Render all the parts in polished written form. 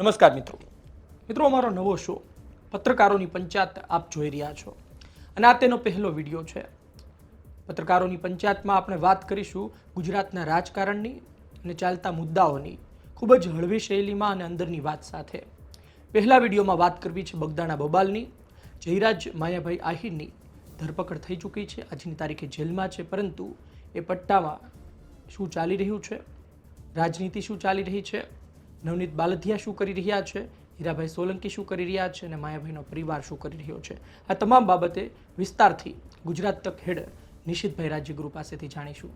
નમસ્કાર મિત્રો અમારો નવો શો પત્રકારોની પંચાયત આપ જોઈ રહ્યા છો અને આ તેનો પહેલો વિડીયો છે. પત્રકારોની પંચાયતમાં આપણે વાત કરીશું ગુજરાતના રાજકારણની અને ચાલતા મુદ્દાઓની ખૂબ જ હળવી શૈલીમાં અને અંદરની વાત સાથે. પહેલા વિડીયોમાં વાત કરવી છે બગદાણા બબાલની. જયરાજ માયાભાઈ આહિરની ધરપકડ થઈ ચૂકી છે, આજની તારીખે જેલમાં છે, પરંતુ એ પટ્ટામાં શું ચાલી રહ્યું છે, રાજનીતિ શું ચાલી રહી છે, નવનીત બાલધિયા શું કરી રહ્યા છે, હીરાભાઈ સોલંકી શું કરી રહ્યા છે અને માયાભાઈનો પરિવાર શું કરી રહ્યો છે, આ તમામ બાબતે વિસ્તારથી ગુજરાત તક હેડ નિશિતભાઈ રાજ્યગુરુ પાસેથી જાણીશું.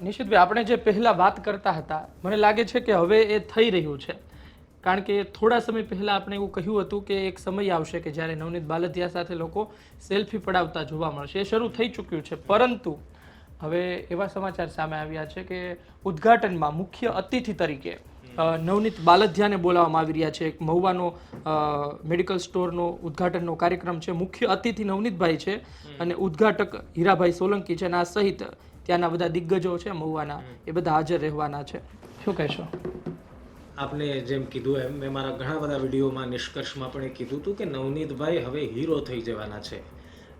નિશિતભાઈ, આપણે જે પહેલા વાત કરતા હતા, મને લાગે છે કે હવે એ થઈ રહ્યું છે, કારણ કે થોડા સમય પહેલા આપણે એવું કહ્યું હતું કે એક સમય આવશે કે જ્યારે નવનીત બાલધિયા સાથે લોકો સેલ્ફી પડાવતા જોવા મળશે. એ શરૂ થઈ ચૂક્યું છે, પરંતુ હવે એવા સમાચાર સામે આવ્યા છે કે ઉદ્ઘાટનમાં મુખ્ય અતિથિ તરીકે નવનીત બાલધિયાને બોલાવવામાં આવી રહ્યા છે. એક મહુવાનો મેડિકલ સ્ટોરનો ઉદ્ઘાટનનો કાર્યક્રમ છે, મુખ્ય અતિથિ નવનીતભાઈ છે અને ઉદ્ઘાટક હીરાભાઈ સોલંકી છે અને આ સહિત ત્યાંના બધા દિગ્ગજો છે મહુવાના, એ બધા હાજર રહેવાના છે. શું કહેશો? આપને જેમ કીધું એમ મેં મારા ઘણા બધા વિડીયોમાં નિષ્કર્ષમાં પણ એ કીધું હતું કે નવનીતભાઈ હવે હીરો થઈ જવાના છે,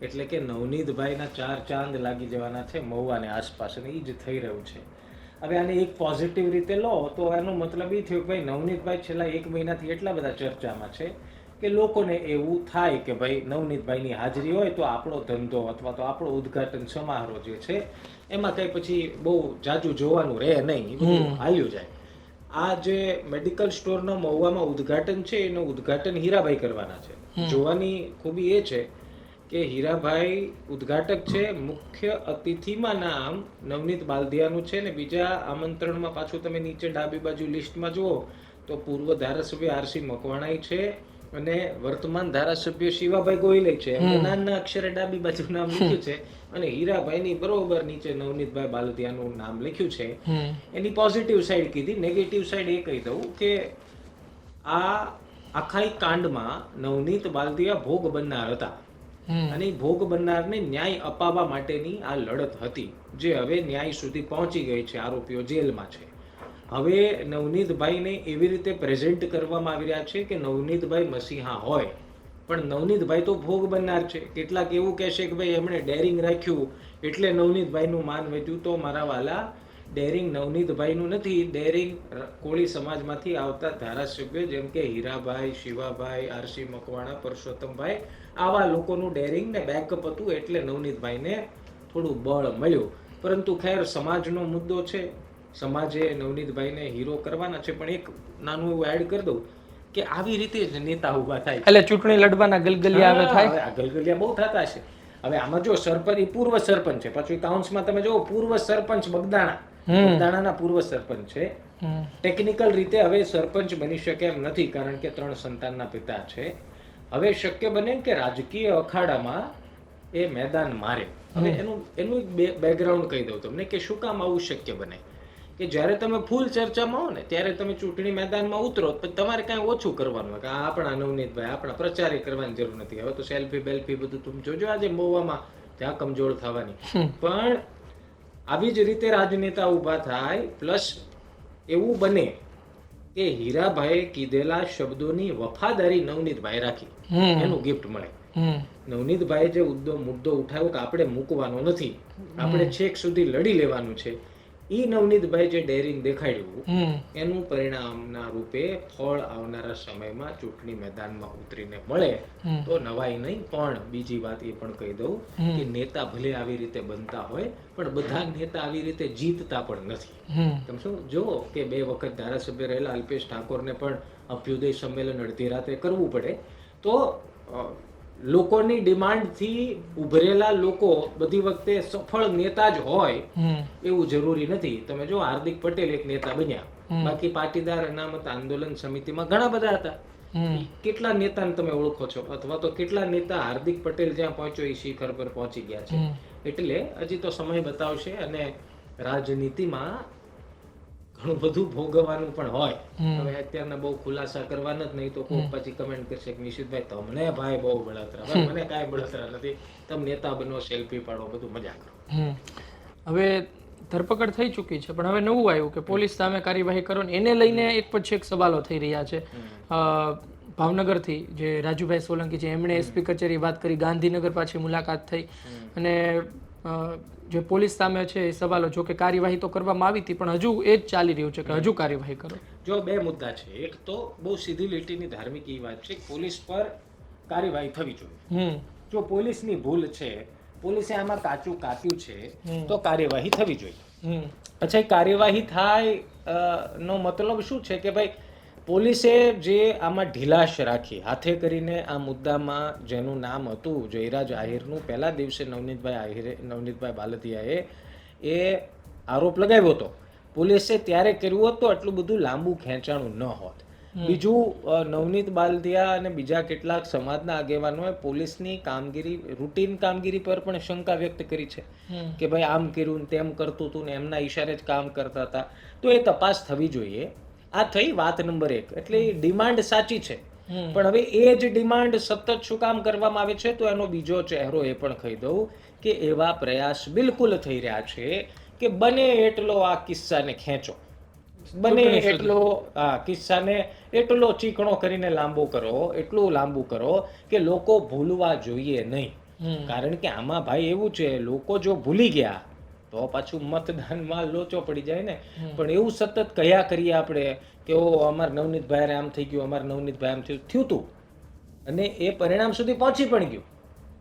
એટલે કે નવનીતભાઈના 4 ચાંદ લાગી જવાના છે મહુવાને આસપાસ, અને એ જ થઈ રહ્યું છે. હવે આને એક પોઝિટિવ રીતે લો તો એનો મતલબ એ થયો કે ભાઈ નવનીતભાઈ છેલ્લા 1 મહિનાથી એટલા બધા ચર્ચામાં છે કે લોકોને એવું થાય કે ભાઈ નવનીતભાઈની હાજરી હોય તો આપણો ધંધો અથવા તો આપણો ઉદ્ઘાટન સમારોહ જે છે એમાં કંઈ પછી બહુ જાજુ જોવાનું રહે નહીં, બધું હાલ્યું જાય. આ જે મેડિકલ સ્ટોરનો મહુવામાં ઉદ્ઘાટન છે એનું ઉદ્ઘાટન હીરાભાઈ કરવાના છે. જોવાની ખૂબી એ છે કે હીરાભાઈ ઉદ્ઘાટક છે, મુખ્ય અતિથિમાં નામ નવનીત બાલધિયાનું છે ને બીજા આમંત્રણમાં પાછું તમે નીચે ડાબી બાજુ લિસ્ટમાં જુઓ તો પૂર્વ ધારાસભ્ય આરસી મકવાણાઈ છે અને વર્તમાન ધારાસભ્ય શિવાભાઈ ગોહિલે છે. નાના અક્ષરે ડાબી બાજુ નામ લખ્યું છે અને હીરાભાઈની બરોબર નીચે નવનીતભાઈ બાલધિયાનું નામ લખ્યું છે. એની પોઝિટિવ સાઈડ કીધી. નેગેટિવ સાઈડ એ કહી દઉં કે આ આખા કાંડમાં નવનીત બાલધિયા ભોગ બનનાર હતા અને ભોગ બનનારને ન્યાય અપાવવા માટેની આ લડત હતી, જે હવે ન્યાય સુધી પહોંચી ગઈ છે. આરોપીઓ જેલમાં છે. હવે નવનીતભાઈને એવી રીતે પ્રેઝન્ટ કરવામાં આવી રહ્યા છે કે નવનીતભાઈ મસીહા હોય, પણ નવનીતભાઈ તો ભોગ બનનાર છે. કેટલાક એવું કહેશે કે ભાઈ એમણે ડેરિંગ રાખ્યું એટલે નવનીતભાઈનું માન વધ્યું. તો મારા વાલા, ડેરિંગ નવનીતભાઈનું નથી, ડેરિંગ કોળી સમાજમાંથી આવતા ધારાસભ્ય જેમ કે હીરાભાઈ, શિવાભાઈ, આરસી મકવાણા, પરસોત્તમભાઈ, આવા લોકોનું ડેરિંગ ને બેકઅપ હતું એટલે નવનીતભાઈને થોડું બળ મળ્યું. પરંતુ ખેર, સમાજનો મુદ્દો છે, સમાજે નવનીતભાઈને હીરો કરવાના છે. પણ એક નાનું એવું એડ કરી દઉં કે આવી રીતે જ નેતા ઉભા થાય એટલે ચૂંટણી લડવાના ગલગલિયા હવે થાય. આ ગલગલિયા બહુ થતા છે. હવે આમાં જો સરપંચ, પૂર્વ સરપંચ છે, પછી કાઉન્સમાં તમે જો પૂર્વ સરપંચ બગદાણાના પૂર્વ સરપંચ છે. ટેકનિકલ રીતે હવે સરપંચ બની શકે એમ નથી, કારણ કે 3 સંતાનના પિતા છે. હવે શક્ય બને કે રાજકીય અખાડામાં એ મેદાન મારે. હવે એનું એક બેકગ્રાઉન્ડ કહી દઉં તમને કે શું કામ આવું શક્ય બને કે જ્યારે તમે ફૂલ ચર્ચામાં હો ને ત્યારે તમે ચૂંટણી મેદાનમાં ઉતરો તો તમારે કાંઈ ઓછું કરવાનું કે આપણા નવનીતભાઈ આપણા પ્રચારે કરવાની જરૂર નથી. હવે તો સેલ્ફી બેલ્ફી બધું તમે જોજો આજે મહુવામાં ત્યાં કમજોર થવાની. પણ આવી જ રીતે રાજનેતા ઊભા થાય, પ્લસ એવું બને કે હીરાભાઈએ કીધેલા શબ્દોની વફાદારી નવનીતભાઈ રાખી, એનું ગિફ્ટ મળે. નવનીતભાઈએ જે મુદ્દો ઉઠાવ્યો કે આપણે મૂકવાનો નથી, આપણે છેક સુધી લડી લેવાનું છે, ઈ નવનીતભાઈ જે ડેરિંગ દેખાડ્યું એનું પરિણામના રૂપે ફળ આવનારા સમયમાં ચૂંટણી મેદાનમાં ઉતરીને મળે તો નવાઈ નહીં. પણ બીજી વાત એ પણ કહી દઉં કે નેતા ભલે આવી રીતે બનતા હોય પણ બધા નેતા આવી રીતે જીતતા પણ નથી. તમે શું જો કે 2 વખત ધારાસભ્ય રહેલા અલ્પેશ ઠાકોરને પણ અભ્યુદય સંમેલન અડધી રાતે કરવું પડે. તો લોકોની ડિમાન્ડથી ઉભરેલા લોકો બધી વખતે સફળ નેતા જ હોય એવું જરૂરી નથી. તમે જો હાર્દિક પટેલ એક નેતા બન્યા, બાકી પાટીદાર અનામત આંદોલન સમિતિમાં ઘણા બધા હતા. કેટલા નેતાને તમે ઓળખો છો? અથવા તો કેટલા નેતા હાર્દિક પટેલ જ્યાં પહોંચ્યો એ શિખર પર પહોંચી ગયા છે? એટલે હજી તો સમય બતાવશે અને રાજનીતિમાં ઘણું બધું ભોગવવાનું પણ હોય. હવે અત્યારના બહુ ખુલાસા કરવાના જ નહીં તો કોઈ પછી કમેન્ટ કરશે કે નિશિતભાઈ તમને ભાઈ બહુ બળતરા. ભાઈ મને કાંઈ બળતરા નથી, તમે નેતા બનો, સેલ્ફી પાડો, બધું મજા કરો. હવે ધરપકડ થઈ ચૂકી છે, પણ હવે નવું આવ્યું કે પોલીસ સામે કાર્યવાહી કરો ને એને લઈને એક પછી એક સવાલો થઈ રહ્યા છે. ભાવનગરથી જે રાજુભાઈ સોલંકી છે એમણે એસપી કચેરી વાત કરી, ગાંધીનગર પાછી મુલાકાત થઈ અને જે પોલીસ સામે છે એ સવાલો, જો કે કાર્યવાહી તો કરવામાં આવી હતી પણ હજુ એ જ ચાલી રહ્યું છે કે હજુ કાર્યવાહી કરો. જો બે મુદ્દા છે. એક તો બહુ સીધી લીટીની ધાર્મિક એ વાત છે, પોલીસ પર કાર્યવાહી થવી જોઈએ. જો પોલીસની ભૂલ છે, પોલીસે આમાં કાચું કાપ્યું છે તો કાર્યવાહી થવી જોઈએ. અચ્છા, કાર્યવાહી થાય નો મતલબ શું છે કે ભાઈ પોલીસે જે આમાં ઢીલાશ રાખી, હાથે કરીને આ મુદ્દામાં જેનું નામ હતું જયરાજ આહિરનું, પહેલા દિવસે નવનીતભાઈ બાલદિયાએ એ આરોપ લગાવ્યો હતો, પોલીસે ત્યારે કર્યું હોત તો આટલું બધું લાંબુ ખેંચાણું ન હોત. બીજું, નવનીત બાલદિયા અને બીજા કેટલાક સમાજના આગેવાનોએ પોલીસની કામગીરી, રૂટીન કામગીરી પર પણ શંકા વ્યક્ત કરી છે કે ભાઈ આમ કર્યું તેમ કરતું હતું ને એમના ઈશારે જ કામ કરતા હતા. તો એ તપાસ થવી જોઈએ. આ થઈ વાત નંબર 1. એટલે એ ડિમાન્ડ સાચી છે, પણ હવે એ જ ડિમાન્ડ સતત શું કામ કરવામાં આવે છે, તો એનો બીજો ચહેરો એ પણ કહી દઉં કે એવા પ્રયાસ બિલકુલ થઈ રહ્યા છે કે બને એટલો આ કિસ્સાને ખેંચો, બને એટલો આ કિસ્સાને એટલો ચીકણો કરીને લાંબો કરો, એટલું લાંબુ કરો કે લોકો ભૂલવા જોઈએ નહીં. કારણ કે આમાં ભાઈ એવું છે, લોકો જો ભૂલી ગયા તો પાછું મતદાનમાં લોચો પડી જાય ને. પણ એવું સતત કયા કરીએ આપણે કે ઓ અમાર નવનીતભાઈ આમ થઈ ગયું, અમાર નવનીતભાઈ આમ થયું હતું, અને એ પરિણામ સુધી પહોંચી પણ ગયું.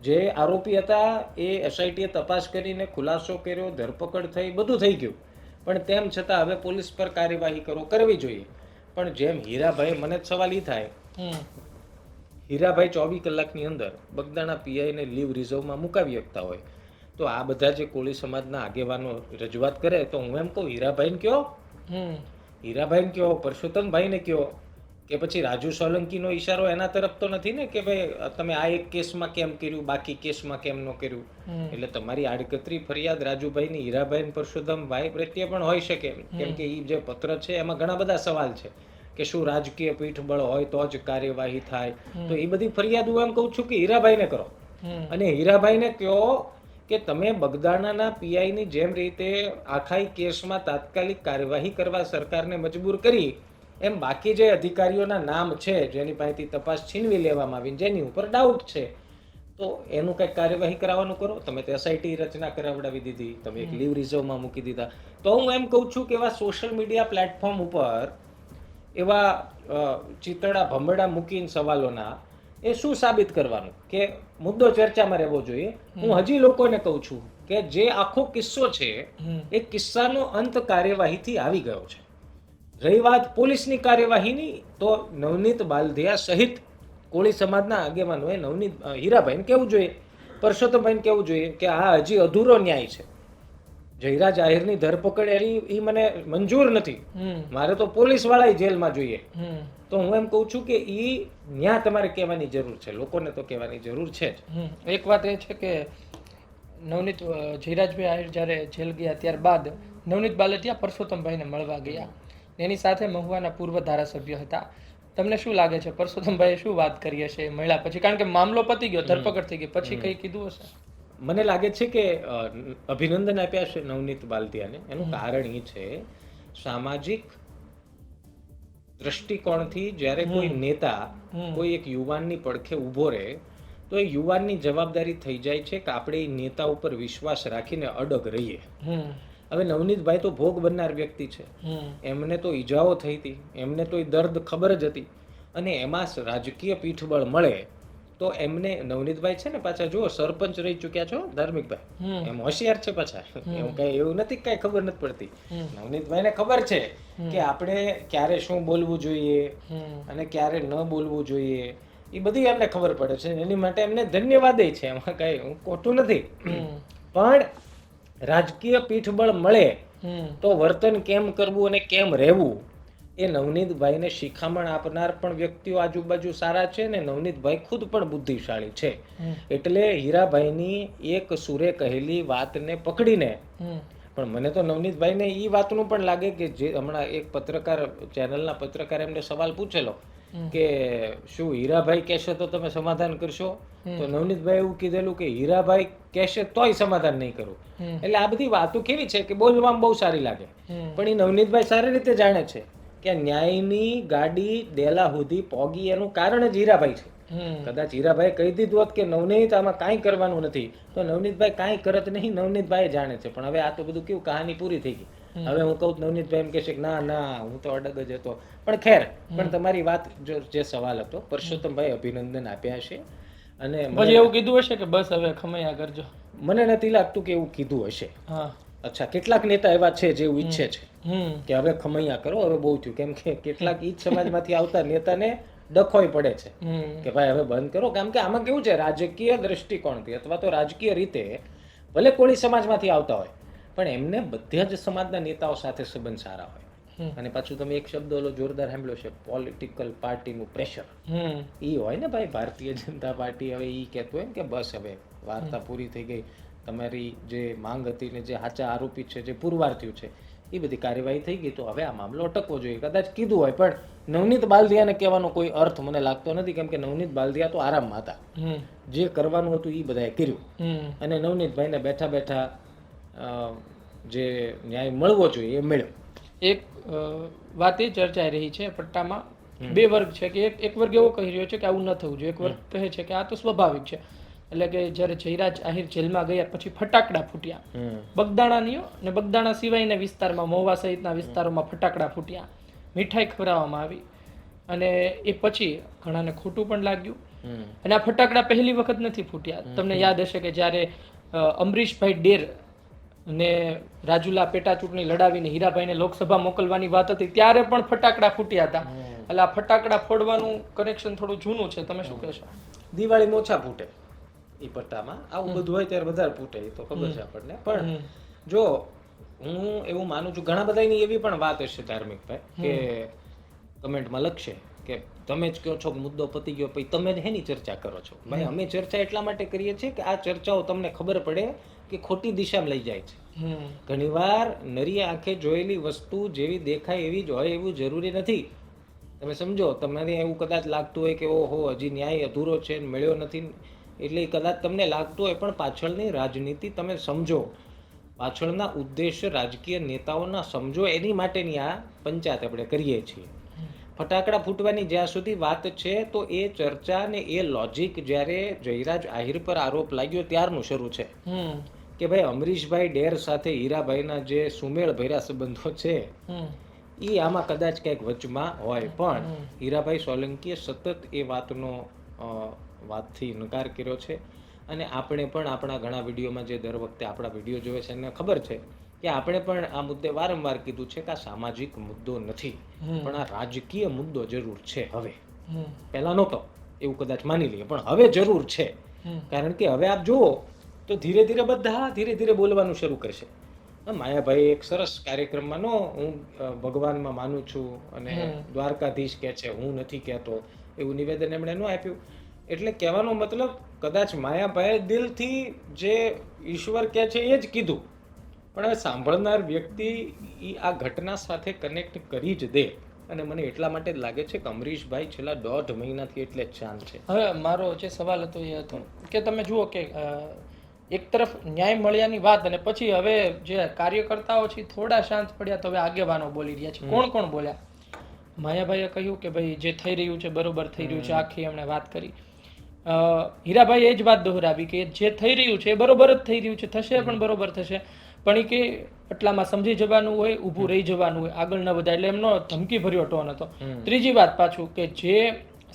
જે આરોપી હતા એ એસઆઈટીએ તપાસ કરીને ખુલાસો કર્યો, ધરપકડ થઈ, બધું થઈ ગયું, પણ તેમ છતાં હવે પોલીસ પર કાર્યવાહી કરવી જોઈએ. પણ જેમ હીરાભાઈ, મને જ સવાલ એ થાય, હીરાભાઈ 24 કલાકની અંદર બગદાણા પીઆઈને લીવ રિઝર્વમાં મુકાવી શકતા હોય, તો આ બધા જે કોળી સમાજના આગેવાનો રજૂઆત કરે તો હું એમ કહું, હીરાભાઈને કયો, હીરાભાઈને કયો, પરસોત્તમભાઈને કયો, કે પછી રાજુ સોલંકીનો ઈશારો એના તરફ તો નથી ને કે ભાઈ તમે આ એક કેસમાં કેમ કર્યું, બાકી કેસમાં કેમ ન કર્યું. એટલે તમારી આડકતરી ફરિયાદ રાજુભાઈની, હીરાભાઈ, પરસોત્તમભાઈ પ્રત્યે પણ હોઈ શકે, કેમ કે એ જે પત્ર છે એમાં ઘણા બધા સવાલ છે કે શું રાજકીય પીઠબળ હોય તો જ કાર્યવાહી થાય. તો એ બધી ફરિયાદ હું એમ કહું છું કે હીરાભાઈને કરો, અને હીરાભાઈને કહો કે તમે બગદાણાના પીઆઈની જેમ રીતે આખા કેસમાં તાત્કાલિક કાર્યવાહી કરવા સરકારને મજબૂર કરી, એમ બાકી જે અધિકારીઓના નામ છે જેની પાસેથી તપાસ છીનવી લેવામાં આવી, જેની ઉપર ડાઉટ છે, તો એનું કંઈક કાર્યવાહી કરાવવાનું કરો. તમે તો એસઆઈટી રચના કરાવડાવી દીધી, તમે એક લીવ રિઝર્વમાં મૂકી દીધા. તો હું એમ કહું છું કે એવા સોશિયલ મીડિયા પ્લેટફોર્મ ઉપર એવા ચીતડા ભમરડા મૂકીને સવાલોના એ શું સાબિત કરવાનું કે મુદ્દો ચર્ચામાં રહેવો જોઈએ. હું હજી લોકોને કહું છું કે જે આખો કિસ્સો છે એ કિસ્સાનો અંત કાર્યવાહીથી આવી ગયો છે. રહી વાત પોલીસની કાર્યવાહીની, તો નવનીત બાલદિયા સહિત કોળી સમાજના આગેવાનોએ હીરાભાઈને કહેવું જોઈએ, પરસોત્તમભાઈને કહેવું જોઈએ કે આ હજી અધૂરો ન્યાય છે. જયરાજ આહિરની ધરપકડ એ મને મંજૂર નથી, મારે તો પોલીસ વાળા જેલમાં જોઈએ. તો હું એમ કહું છું કે એ ન્યા તમારે કહેવાની જરૂર છે, લોકોને તો કહેવાની જરૂર છે જ. એક વાત એ છે કે નવનીત જયરાજભાઈ આહિર જ્યારે જેલ ગયા ત્યારબાદ નવનીત બાલદિયા પરસોત્તમભાઈને મળવા ગયા, એની સાથે મહુવાના પૂર્વ ધારાસભ્ય હતા. તમને શું લાગે છે પરસોત્તમભાઈએ શું વાત કરી હશે મળ્યા પછી? કારણ કે મામલો પતી ગયો, ધરપકડ થઈ ગઈ, પછી કઈ કીધું હશે? મને લાગે છે કે અભિનંદન આપ્યા છે નવનીત બાલદિયાને. એનું કારણ એ છે, સામાજિક દ્રષ્ટિકોણથી જ્યારે કોઈ નેતા કોઈ એક યુવાનની પડખે ઊભો રહે તો એ યુવાનની જવાબદારી થઈ જાય છે કે આપણે એ નેતા ઉપર વિશ્વાસ રાખીને અડગ રહીએ. હવે નવનીતભાઈ તો ભોગ બનનાર વ્યક્તિ છે, એમને તો ઈજાઓ થઈ હતી, એમને તો એ દર્દ ખબર જ હતી, અને એમાં રાજકીય પીઠબળ મળે તો એમને, નવનીતભાઈ છે ને પાછા જુઓ સરપંચ રહી ચૂક્યા છો ધાર્મિકભાઈ, એમ હોશિયાર છે પાછા, એવું કઈ એવું નથી કઈ ખબર નથી પડતી. નવનીતભાઈને ખબર છે કે આપણે ક્યારે શું બોલવું જોઈએ અને ક્યારે ન બોલવું જોઈએ, એ બધી એમને ખબર પડે છે. એની માટે એમને ધન્યવાદ છે, એમાં કઈ હું ખોટું નથી. પણ રાજકીય પીઠબળ મળે તો વર્તન કેમ કરવું અને કેમ રહેવું એ નવનીતભાઈને શિખામણ આપનાર પણ વ્યક્તિઓ આજુબાજુ સારા છે, ને નવનીતભાઈ ખુદ પણ બુદ્ધિશાળી છે. એટલે હીરાભાઈની એક સુરે કહેલી વાતને પકડીને પણ મને તો નવનીતભાઈને એ વાતનું પણ લાગે કે જે હમણાં એક પત્રકાર ચેનલના પત્રકાર એમને સવાલ પૂછેલો કે શું હીરાભાઈ કહેશે તો તમે સમાધાન કરશો, તો નવનીતભાઈ એવું કીધેલું કે હીરાભાઈ કહેશે તોય સમાધાન નહીં કરું. એટલે આ બધી વાતો કેવી છે કે બોલવામાં બહુ સારી લાગે, પણ એ નવનીતભાઈ સારી રીતે જાણે છે કે ન્યાયની ગાડી ડેલા સુધી પોગી એનું કારણ જ હીરાભાઈ છે. કદાચ હીરાભાઈ કહી દીધું હોત કે નવનીત આમાં કાંઈ કરવાનું નથી, તો નવનીતભાઈ કાંઈ કરત નહીં, નવનીતભાઈ જાણે છે. પણ હવે આ તો બધું કેવું કહાની પૂરી થઈ ગઈ. હવે હું કહું નવનીતભાઈ એમ કહેશે કે ના ના હું તો અડગ જ હતો. પણ ખેર, પણ તમારી વાત જે સવાલ હતો પરસોત્તમભાઈ અભિનંદન આપ્યા છે. અને પછી એવું કીધું હશે કે બસ હવે ખમૈયા કરજો. મને નથી લાગતું કે એવું કીધું હશે. હા, અચ્છા, કેટલાક નેતા એવા છે જે એવું ઈચ્છે છે કે હવે ખમૈયા કરો, હવે બહુ થયું. કેમ કે કેટલાક ઈ જ સમાજમાંથી આવતા નેતાને ડખોય પડે છે કે ભાઈ હવે બંધ કરો. કેમ કે આમાં કેવું છે, રાજકીય દ્રષ્ટિકોણથી અથવા તો રાજકીય રીતે ભલે કોળી સમાજમાંથી આવતા હોય, પણ એમને બધા જ સમાજના નેતાઓ સાથે સંબંધ સારા હોય. અને પાછું તમે એક શબ્દ ઓલો જોરદાર સાંભળ્યો છે, પોલિટિકલ પાર્ટીનું પ્રેશર. ઈ હોય ને ભાઈ, ભારતીય જનતા પાર્ટી હવે ઈ કહેતું હોય ને કે બસ હવે વાર્તા પૂરી થઈ ગઈ, તમારી જે માંગ હતી ને જે સાચા આરોપી છે, જે પુરવાર થયું છે, એ બધી કાર્યવાહી થઈ ગઈ, તો હવે આ મામલો અટકવો જોઈએ. કદાચ કીધું હોય, પણ નવનીત બાલદિયાને કહેવાનો કોઈ અર્થ મને લાગતો નથી. કેમ કે નવનીત બાલદિયા તો આરામમાં હતા, જે કરવાનું હતું એ બધાએ કર્યું. અને નવનીતભાઈને બેઠા બેઠા જે ન્યાય મળવો જોઈએ એ મળ્યો. એક વાત એ ચર્ચાઈ રહી છે પટ્ટામાં, બે વર્ગ છે કે એક વર્ગ એવો કહી રહ્યો છે કે આવું ન થવું જોઈએ, એક વર્ગ કહે છે કે આ તો સ્વાભાવિક છે. એટલે કે જ્યારે જયરાજ આહિર જેલમાં ગયા પછી ફટાકડા ફૂટ્યા, બગદાણાનીઓ અને બગદાણા સિવાયના વિસ્તારમાં, મહુવા સહિતના વિસ્તારોમાં ફટાકડા ફૂટ્યા, મીઠાઈ ખવડાવવામાં આવી, અને એ પછી ઘણાને ખોટું પણ લાગ્યું. અને આ ફટાકડા પહેલી વખત નથી ફૂટ્યા. તમને યાદ હશે કે જ્યારે અમરીશભાઈ ડેર ને રાજુલા પેટા ચૂંટણી લડાવીને હીરાભાઈને લોકસભા મોકલવાની વાત હતી, ત્યારે પણ ફટાકડા ફૂટ્યા હતા. એટલે આ ફટાકડા ફોડવાનું કનેક્શન થોડું જૂનું છે. તમે શું કહેશો? દિવાળીમાં ઓછા ફૂટે એ પટ્ટામાં, આવું બધું હોય ત્યારે વધારે ફૂટે, એ તો ખબર છે આપણને. પણ જો હું એવું માનું છું, ઘણા બધાની એવી પણ વાત હશે ધાર્મિકભાઈ કે કમેન્ટમાં લખશે કે તમે જ કહો છો કે મુદ્દો પતી ગયો, પછી તમે જ હેની ચર્ચા કરો છો. ભાઈ અમે ચર્ચા એટલા માટે કરીએ છીએ કે આ ચર્ચાઓ તમને ખબર પડે કે ખોટી દિશામાં લઈ જાય છે. ઘણીવાર નરી આંખે જોયેલી વસ્તુ જેવી દેખાય એવી જ હોય એવું જરૂરી નથી. તમે સમજો, તમને એવું કદાચ લાગતું હોય કે ઓહો હજી ન્યાય અધૂરો છે, મળ્યો નથી, એટલે કદાચ તમને લાગતું હોય, પણ પાછળની રાજનીતિ તમે સમજો, પાછળના ઉદ્દેશ્ય રાજકીય નેતાઓના સમજો, એની માટેની આ પંચાયત આપણે કરીએ છીએ. ફટાકડા ફૂટવાની જ્યાં સુધી વાત છે, તો એ ચર્ચા ને એ લોજિક જ્યારે જયરાજ આહિર પર આરોપ લાગ્યો ત્યારનું શરૂ છે કે ભાઈ અમરીશભાઈ ડેર સાથે હીરાભાઈના જે સુમેળ ભર્યા સંબંધો છે એ આમાં કદાચ કંઈક વચમાં હોય. પણ હીરાભાઈ સોલંકીએ સતત એ વાતથી ઇનકાર કર્યો છે. અને આપણે પણ આપણા ઘણા વિડીયોમાં, જે દર વખતે આપણા વિડીયો જોવે છે એને ખબર છે કે આપણે પણ આ મુદ્દે વારંવાર કીધું છે કે આ સામાજિક મુદ્દો નથી, પણ આ રાજકીય મુદ્દો જરૂર છે. હવે પહેલા નહોતો, એવું કદાચ માની લઈએ, પણ હવે જરૂર છે. કારણ કે હવે આપ જુઓ તો ધીરે ધીરે બધા ધીરે ધીરે બોલવાનું શરૂ કરશે. માયાભાઈ એક સરસ કાર્યક્રમમાં હું ભગવાનમાં માનું છું અને દ્વારકાધીશ કહે છે, હું નથી કહેતો, એવું નિવેદન એમણે ન આપ્યું. એટલે કહેવાનો મતલબ, કદાચ માયાભાઈ દિલથી જે ઈશ્વર કહે છે એ જ કીધું, પણ હવે સાંભળનાર વ્યક્તિ આ ઘટના સાથે કનેક્ટ કરી જ દે. અને મને એટલા માટે જ લાગે છે કે અમરીશભાઈ છેલ્લા 1.5 મહિનાથી એટલે જ શાંત છે. હવે મારો જે સવાલ હતો એ હતો કે તમે જુઓ કે એક તરફ ન્યાય મળ્યાની વાત, અને પછી હવે જે કાર્યકર્તાઓ છે થોડા શાંત પડ્યા, તો હવે આગેવાનો બોલી રહ્યા છે. કોણ કોણ બોલ્યા? માયાભાઈએ કહ્યું કે ભાઈ જે થઈ રહ્યું છે બરોબર થઈ રહ્યું છે, આખી એમણે વાત કરી. હીરાભાઈ એ જ વાત દોહરાવી કે જે થઈ રહ્યું છે એ બરોબર જ થઈ રહ્યું છે, થશે પણ બરોબર થશે, પણ એ કે એટલામાં સમજી જવાનું હોય, ઊભું રહી જવાનું હોય, આગળ ન વધાય. એટલે એમનો ધમકી ભર્યો ટોન હતો. ત્રીજી વાત પાછું કે જે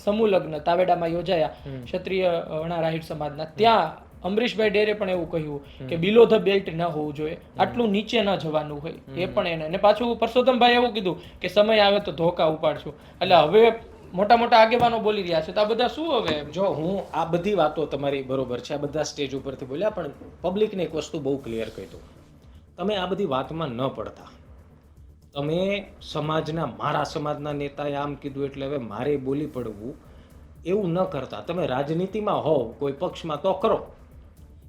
સમૂહ લગ્ન તાવેડામાં યોજાયા ક્ષત્રિય અણા રાહીટ સમાજના, ત્યાં અમરીશભાઈ ડેરે પણ એવું કહ્યું કે બિલો ધ બેલ્ટ ન હોવું જોઈએ, આટલું નીચે ન જવાનું હોય, એ પણ એને. અને પાછું પરસોત્તમભાઈ એવું કીધું કે સમય આવે તો ધોકા ઉપાડશું. એટલે હવે મોટા મોટા આગેવાનો બોલી રહ્યા છે, તો આ બધા શું હવે? જો હું આ બધી વાતો તમારી બરોબર છે, આ બધા સ્ટેજ ઉપરથી બોલ્યા, પણ પબ્લિકને એક વસ્તુ બહુ ક્લિયર કહી દઉં, તમે આ બધી વાતમાં ન પડતા. તમે સમાજના, મારા સમાજના નેતાએ આમ કીધું એટલે હવે મારે બોલી પડવું, એવું ન કરતા. તમે રાજનીતિમાં હોવ કોઈ પક્ષમાં તો કરો,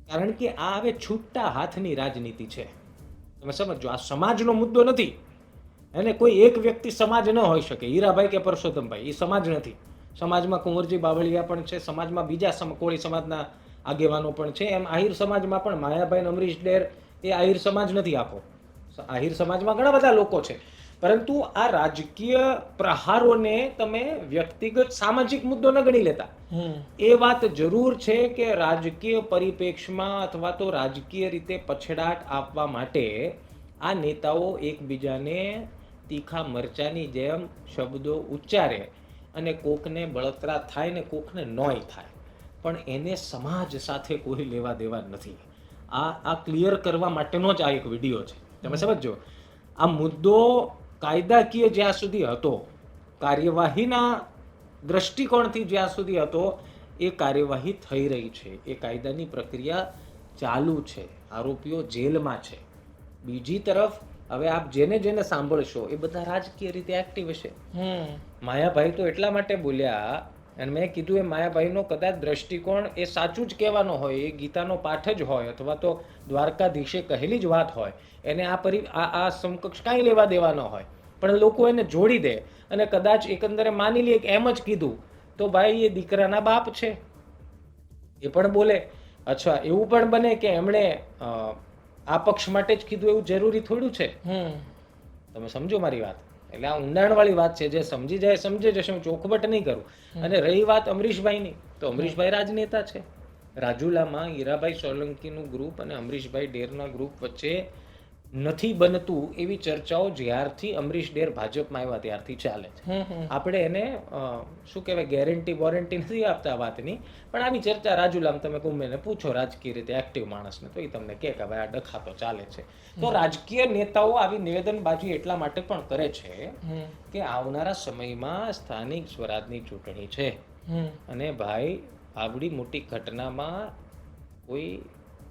કારણ કે આ હવે છૂટા હાથની રાજનીતિ છે. તમે સમજો, આ સમાજનો મુદ્દો નથી. અને કોઈ એક વ્યક્તિ સમાજ ન હોઈ શકે, હીરાભાઈ કે પરસોત્તમભાઈ, એ સમાજ નથી. સમાજમાં કુંવરજી બાવળિયા પણ છે, સમાજમાં બીજા કોળી સમાજના આગેવાનો પણ છે. એમ આહિર સમાજમાં પણ માયાભાઈ અને અમરીશ ડેર એ આહિર સમાજ નથી આખો. આહિર સમાજમાં ઘણા બધા લોકો છે. પરંતુ આ રાજકીય પ્રહારોને તમે વ્યક્તિગત સામાજિક મુદ્દો ન ગણી લેતા. એ વાત જરૂર છે કે રાજકીય પરિપ્રેક્ષમાં અથવા તો રાજકીય રીતે પછડાટ આપવા માટે આ નેતાઓ એકબીજાને તીખા મરચાની જેમ શબ્દો ઉચ્ચારે અને કોકને બળતરા થાય ને કોકને નોય થાય, પણ એને સમાજ સાથે કોઈ લેવા દેવા નથી. આ ક્લિયર કરવા માટેનો જ આ એક વિડીયો છે. તમે સમજો, આ મુદ્દો કાયદાકીય જ્યાં સુધી હતો, કાર્યવાહીના દ્રષ્ટિકોણથી જ્યાં સુધી હતો, એ કાર્યવાહી થઈ રહી છે. એ કાયદાની પ્રક્રિયા ચાલુ છે. આરોપીઓ જેલમાં છે. બીજી તરફ હવે આપ જેને જેને સાંભળશો એ બધા રાજકીય રીતે એક્ટિવ હશે. માયાભાઈ તો એટલા માટે બોલ્યા, અને મેં કીધું એ માયાભાઈનો કદાચ દ્રષ્ટિકોણ એ સાચું જ કહેવાનો હોય, એ ગીતાનો પાઠ જ હોય, અથવા તો દ્વારકાધીશે કહેલી જ વાત હોય, એને આ સમકક્ષ કાંઈ લેવા દેવા ન હોય, પણ લોકો એને જોડી દે અને કદાચ એકંદરે માની લે કે એમ જ કીધું તો ભાઈ એ દીકરાના બાપ છે, એ પણ બોલે. અચ્છા, એવું પણ બને કે એમણે આ પક્ષ માટે જ કીધું એવું જરૂરી થોડું છે. તમે સમજો મારી વાત. એટલે આ ઊંડાણવાળી વાત છે. જે સમજી જાય સમજે જશે, હું ચોખવટ નહીં કરું. અને રહી વાત અમરીશભાઈની, તો અમરીશભાઈ રાજનેતા છે. રાજુલામાં હીરાભાઈ સોલંકીનું ગ્રુપ અને અમરીશભાઈ ડેરના ગ્રુપ વચ્ચે નથી બનતું એવી ચર્ચાઓ જ્યારથી અમરીશ ડેર ભાજપમાં આવ્યા ત્યારથી ચાલે છે. આપણે એને શું કહેવાય, ગેરંટી વોરંટી નથી આપતા વાતની, પણ આવી ચર્ચા રાજુલામાં તમે ગમે પૂછો રાજકીય રીતે એક્ટિવ માણસને, તો એ તમને કહે કે ભાઈ આ ડખા તો ચાલે છે. તો રાજકીય નેતાઓ આવી નિવેદનબાજી એટલા માટે પણ કરે છે કે આવનારા સમયમાં સ્થાનિક સ્વરાજની ચૂંટણી છે, અને ભાઈ આવડી મોટી ઘટનામાં કોઈ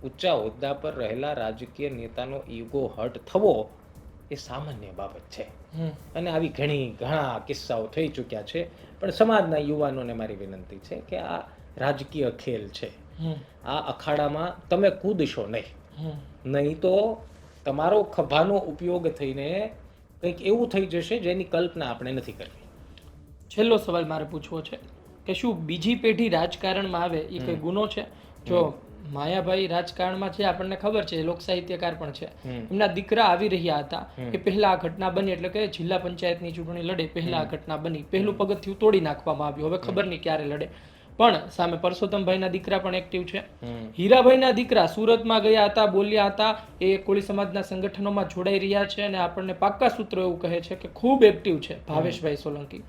ઊંચા હોદ્દા પર રહેલા રાજકીય નેતાનો ઈગો હર્ટ થવો એ સામાન્ય બાબત છે. અને આવી ઘણા કિસ્સાઓ થઈ ચૂક્યા છે. પણ સમાજના યુવાનોને મારી વિનંતી છે કે આ રાજકીય ખેલ છે, આ અખાડામાં તમે કૂદશો નહીં તો તમારો ખભાનો ઉપયોગ થઈને કંઈક એવું થઈ જશે જેની કલ્પના આપણે નથી કરવી. છેલ્લો સવાલ મારે પૂછવો છે કે શું બીજી પેઢી રાજકારણમાં આવે એ કોઈ ગુનો છે? જો માયાભાઈ રાજકારણમાં છે, આપણને ખબર છે, લોક સાહિત્યકાર પણ છે, એમના દીકરા આવી રહ્યા હતા કે પહેલા આ ઘટના બની, એટલે કે જિલ્લા પંચાયતની ચૂંટણી લડે પહેલા આ ઘટના બની, પહેલું પગથિયું તોડી નાખવામાં આવ્યું. હવે ખબર નહીં ક્યારે લડે. પણ સામે પરસોત્તમભાઈના દીકરા પણ એક્ટિવ છે. હીરાભાઈના દીકરા સુરતમાં ગયા હતા, બોલ્યા હતા, એ કોળી સમાજના સંગઠનોમાં જોડાઈ રહ્યા છે અને આપણને પાક્કા સૂત્રો એવું કહે છે કે ખૂબ એક્ટિવ છે ભાવેશભાઈ સોલંકી.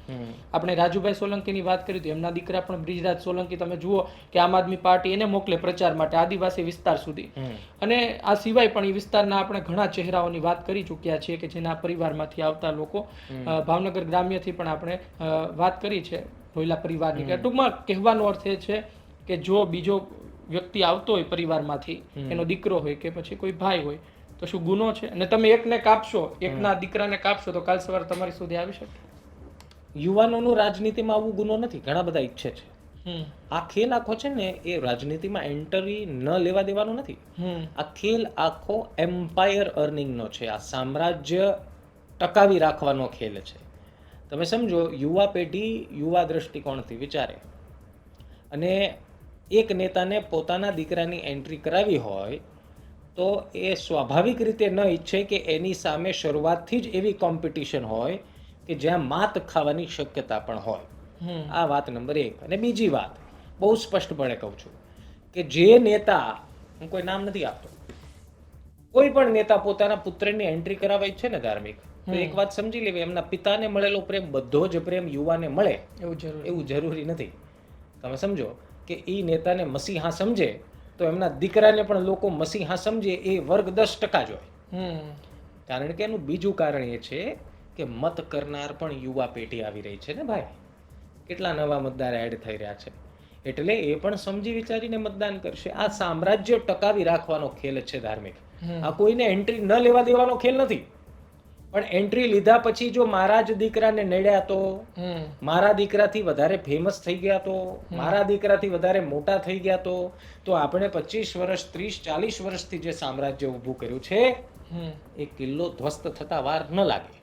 આપણે રાજુભાઈ સોલંકીની વાત કરી તો એમના દીકરા પણ બ્રિજરાજ સોલંકી, તમે જુઓ કે આમ આદમી પાર્ટી એને મોકલે પ્રચાર માટે આદિવાસી વિસ્તાર સુધી. અને આ સિવાય પણ એ વિસ્તારના આપણે ઘણા ચહેરાઓની વાત કરી ચૂક્યા છીએ કે જેના પરિવારમાંથી આવતા લોકો, ભાવનગર ગ્રામ્યથી પણ આપણે વાત કરી છે, રોયલા પરિવારની. ટૂંકમાં કહેવાનો અર્થ એ છે કે જો બીજો વ્યક્તિ આવતો હોય પરિવારમાંથી, એનો દીકરો હોય કે પછી કોઈ ભાઈ હોય, તો શું ગુનો છે? અને તમે એકને કાપશો, એકના દીકરાને કાપશો તો કાલ સવારે તમારી સુધી આવી શકે. યુવાનોનું રાજનીતિમાં આવું ગુનો નથી, ઘણા બધા ઈચ્છે છે. આ ખેલ આખો છે ને એ રાજનીતિમાં એન્ટ્રી ન લેવા દેવાનો નથી. આ ખેલ આખો એમ્પાયર અર્નિંગનો છે. આ સામ્રાજ્ય ટકાવી રાખવાનો ખેલ છે. તમે સમજો, યુવા પેઢી યુવા દ્રષ્ટિકોણથી વિચારે અને એક નેતાને પોતાના દીકરાની એન્ટ્રી કરાવી હોય તો એ સ્વાભાવિક રીતે ન ઈચ્છે કે એની સામે શરૂઆતથી જ એવી કોમ્પિટિશન હોય કે જ્યાં માત ખાવાની શક્યતા પણ હોય. આ વાત નંબર 1. અને બીજી વાત બહુ સ્પષ્ટપણે કહું છું કે જે નેતા, હું કોઈ નામ નથી આપતો, કોઈ પણ નેતા પોતાના પુત્રની એન્ટ્રી કરાવવા ઈચ્છે ને ધાર્મિક, તો એક વાત સમજી લેવી, એમના પિતાને મળેલો પ્રેમ બધો જ પ્રેમ યુવાને મળે એવું જરૂરી નથી. તમે સમજો કે એ નેતાને મસીહા સમજે તો એમના દીકરાને પણ લોકો મસીહા સમજે એ વર્ગ 10% જ હોય. કારણ કે એનું બીજું કારણ એ છે કે મત કરનાર પણ યુવા પેઢી આવી રહી છે ને ભાઈ. કેટલા નવા મતદાર એડ થઈ રહ્યા છે, એટલે એ પણ સમજી વિચારીને મતદાન કરશે. આ સામ્રાજ્ય ટકાવી રાખવાનો ખેલ છે ધાર્મિક. આ કોઈને એન્ટ્રી ન લેવા દેવાનો ખેલ નથી. પણ એન્ટ્રી લીધા પછી જો મારા જ દીકરાને નડ્યા તો, મારા દીકરાથી વધારે ફેમસ થઈ ગયા તો, મારા દીકરાથી વધારે મોટા થઈ ગયા તો આપણે 25 વર્ષ 30-40 વર્ષથી જે સામ્રાજ્ય ઊભું કર્યું છે એ કિલ્લો ધ્વસ્ત થતા વાર ન લાગે.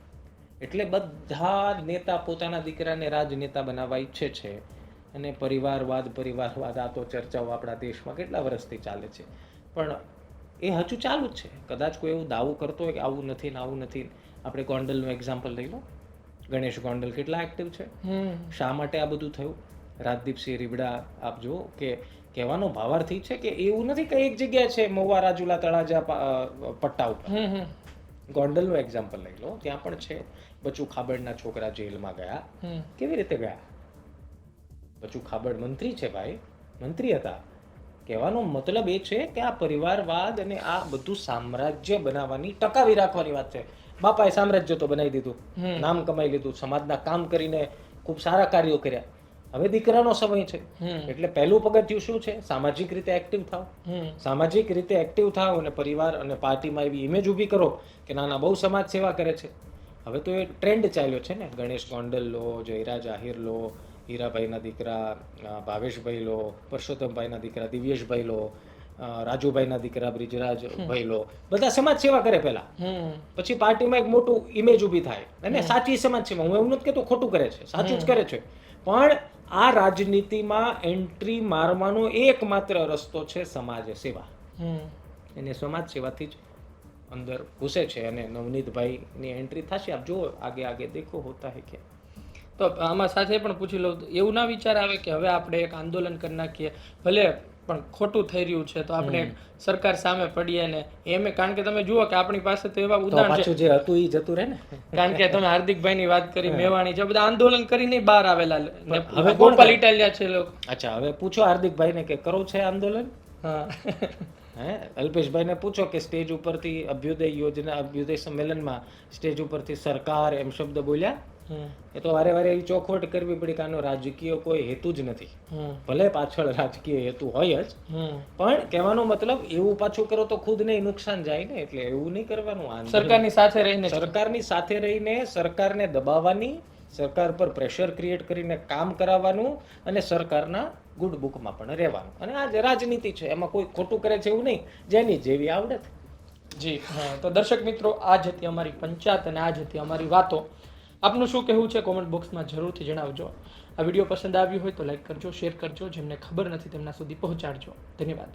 એટલે બધા જ નેતા પોતાના દીકરાને રાજનેતા બનાવવા ઈચ્છે છે. અને પરિવારવાદ આ તો ચર્ચાઓ આપણા દેશમાં કેટલા વર્ષથી ચાલે છે, પણ એ હજુ ચાલુ જ છે. કદાચ કોઈ એવું દાવો કરતો હોય કે આવું નથી ને આવું નથી. આપણે ગોંડલનું એક્ઝામ્પલ લઈ લો. ગણેશ ગોંડલ કેટલા એક્ટિવ છે. શા માટે આ બધું થયું? રાજદીપસિંહ રીબડા આપ જુઓ કે કહેવાનો ભાવાર્થ એ છે કે એવું નથી કે એક જગ્યાએ છે મહુવા, રાજુલા, તળાજા પટ્ટા ઉપર. ગોંડલનું એક્ઝામ્પલ લઈ લો, ત્યાં પણ છે. બચુ ખાબડના છોકરા જેલમાં ગયા. કેવી રીતે ગયા? બચુ ખાબડ મંત્રી છે ભાઈ, મંત્રી હતા. કહેવાનો મતલબ એ છે કે આ પરિવારવાદ અને આ બધું સામ્રાજ્ય બનાવવાની, ટકાવી રાખવાની વાત છે. બાપાએ સામ્રાજ્ય તો બનાવી દીધું, નામ કમાઈ લીધું, સમાજના કામ કરીને ખૂબ સારા કાર્યો કર્યા. હવે દીકરાનો સમય છે, એટલે પહેલું પગથિયું શું છે? સામાજિક રીતે એક્ટિવ થાવ. સામાજિક રીતે એક્ટિવ થાવ અને પરિવાર અને પાર્ટીમાં એવી ઇમેજ ઊભી કરો કે નાના બહુ સમાજ સેવા કરે છે. હવે તો એ ટ્રેન્ડ ચાલ્યો છે ને. ગણેશ ગોંડલ લો, જયરાજ આહિર લો, હીરાભાઈના દીકરા ભાવેશભાઈ લો, પરસોત્તમભાઈના દીકરા દિવ્યેશભાઈ લો, રાજુભાઈના દીકરા બ્રિજરાજભાઈ લો, બધા સમાજ સેવા કરે પહેલા, પછી પાર્ટીમાં એક મોટું ઇમેજ ઊભી થાય અને સાચી સમાજ સેવા. હું એવું નથી કહેતો ખોટું કરે છે, સાચું જ કરે છે, પણ આ રાજનીતિમાં એન્ટ્રી મારવાનો એકમાત્ર રસ્તો છે સમાજ સેવા. અને સમાજ સેવાથી જ અંદર ઘૂસે છે. અને નવનીતભાઈની એન્ટ્રી થશે. આપ જુઓ, આગે દેખો હોતા હે કે. તો આમાં સાથે પણ પૂછી લઉં, એવું ના વિચાર આવે કે હવે આપણે એક આંદોલન કરી નાખીએ, ભલે પણ ખોટું થઈ રહ્યું છે તો આપણે સરકાર સામે પડીએ ને એમ? કારણ કે તમે જુઓ કે આપણી પાસે તો એવા ઉદાહરણ છે, જે હતું એ જતું રહે ને. કારણ કે તમે હાર્દિકભાઈ ની વાત કરી, મેવાણી, જે બધા આંદોલન કરીને બહાર આવેલા, હવે ગોપાલ ઇટાલિયા છે લોકો. અચ્છા, હવે પૂછો હાર્દિકભાઈ ને કે કરો છે આંદોલન? અલ્પેશભાઈ ને પૂછો કે સ્ટેજ ઉપરથી અભ્યુદય યોજના, અભ્યુદય સંમેલનમાં સ્ટેજ ઉપરથી સરકાર એમ શબ્દ બોલ્યા? એ તો વારે વારે એવી ચોખવટ કરવી પડી કે આનો રાજકીય કોઈ હેતુ જ નથી. ભલે પાછળ રાજકીય હેતુ હોય જ, પણ કહેવાનો મતલબ એવું પાછું કરો તો ખુદને નુકસાન જાય ને. એટલે એવું નહીં કરવાનું. સરકારની સાથે રહીને સરકારને દબાવવાની, સરકાર પર પ્રેશર ક્રિએટ કરીને કામ કરાવવાનું અને સરકારના ગુડ બુકમાં પણ રહેવાનું. અને આ રાજનીતિ છે, એમાં કોઈ ખોટું કરે છે એવું નહીં, જેની જેવી આવડત. જી હા. તો દર્શક મિત્રો, આ જ હતી અમારી પંચાયત અને આ જ હતી અમારી વાતો. આપનું શું કહેવું છે કોમેન્ટ બોક્સમાં જરૂરથી જણાવજો. આ વિડીયો પસંદ આવ્યો હોય તો લાઈક કરજો, શેર કરજો, જેમને ખબર નથી તેમના સુધી પહોંચાડજો. ધન્યવાદ.